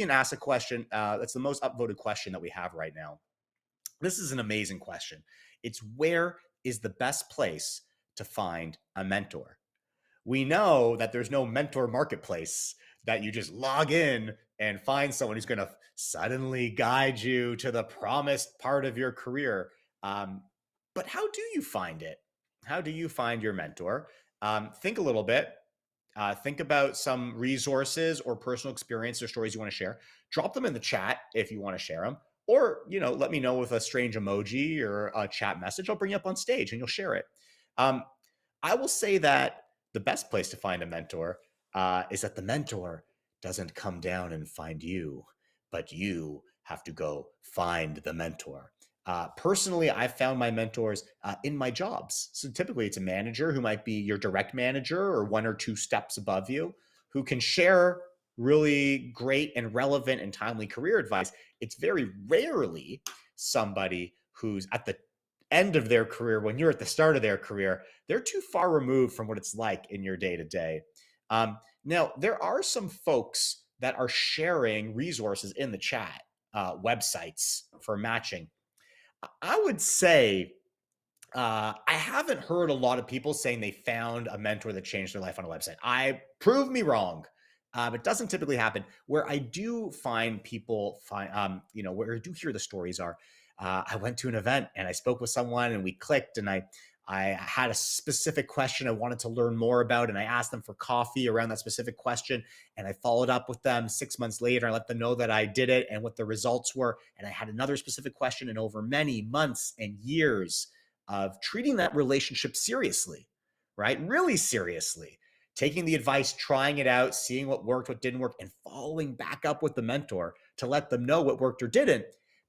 and ask a question. That's the most upvoted question that we have right now. This is an amazing question. It's, where is the best place to find a mentor? We know that there's no mentor marketplace that you just log in and find someone who's going to suddenly guide you to the promised part of your career. But how do you find it? How do you find your mentor? Think a little bit. Think about some resources or personal experience or stories you want to share. Drop them in the chat if you want to share them, or let me know with a strange emoji or a chat message. I'll bring you up on stage and you'll share it. I will say that the best place to find a mentor is that the mentor doesn't come down and find you, but you have to go find the mentor. Personally, I've found my mentors in my jobs. So typically it's a manager who might be your direct manager or one or two steps above you, who can share really great and relevant and timely career advice. It's very rarely somebody who's at the end of their career when you're at the start of their career. They're too far removed from what it's like in your day to day. Now, there are some folks that are sharing resources in the chat, websites for matching. I would say I haven't heard a lot of people saying they found a mentor that changed their life on a website. Prove me wrong. It doesn't typically happen. Where I do find people where I do hear the stories are, I went to an event and I spoke with someone and we clicked, and I had a specific question I wanted to learn more about, and I asked them for coffee around that specific question, and I followed up with them 6 months later. I let them know that I did it and what the results were, and I had another specific question. And over many months and years of treating that relationship seriously, right? Really seriously, taking the advice, trying it out, seeing what worked, what didn't work, and following back up with the mentor to let them know what worked or didn't,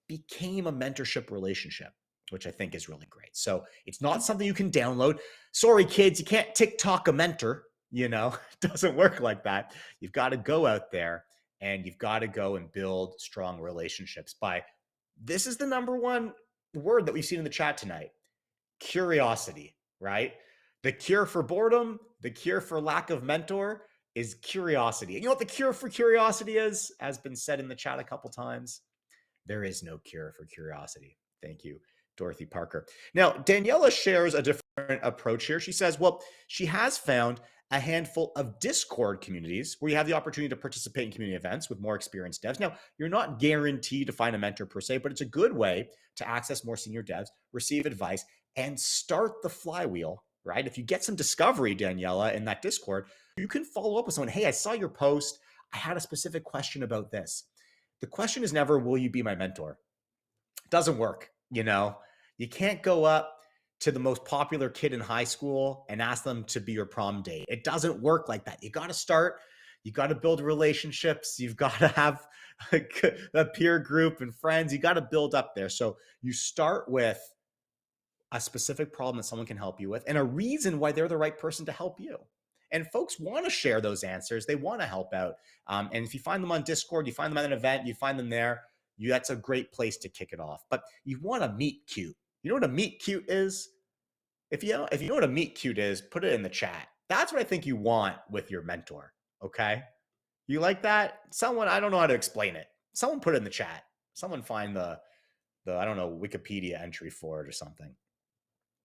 became a mentorship relationship, which I think is really great. So it's not something you can download. Sorry, kids, you can't TikTok a mentor. It doesn't work like that. You've got to go out there and you've got to go and build strong relationships this is the number one word that we've seen in the chat tonight: curiosity, right? The cure for boredom, the cure for lack of mentor is curiosity. And you know what the cure for curiosity is? Has been said in the chat a couple times. There is no cure for curiosity. Thank you, Dorothy Parker. Now, Daniela shares a different approach here. She says, well, she has found a handful of Discord communities where you have the opportunity to participate in community events with more experienced devs. Now, you're not guaranteed to find a mentor per se, but it's a good way to access more senior devs, receive advice, and start the flywheel, right? If you get some discovery, Daniela, in that Discord, you can follow up with someone. Hey, I saw your post. I had a specific question about this. The question is never, will you be my mentor? It doesn't work. You can't go up to the most popular kid in high school and ask them to be your prom date. It doesn't work like that. You got to start. You got to build relationships. You've got to have a peer group and friends. You got to build up there. So you start with a specific problem that someone can help you with and a reason why they're the right person to help you. And folks want to share those answers. They want to help out. And if you find them on Discord, you find them at an event, you find them there, that's a great place to kick it off. But you want to meet cute. You know what a meet cute is? If you know what a meet cute is, put it in the chat. That's what I think you want with your mentor. Okay? You like that? Someone, I don't know how to explain it. Someone put it in the chat. Someone find the I don't know, Wikipedia entry for it or something.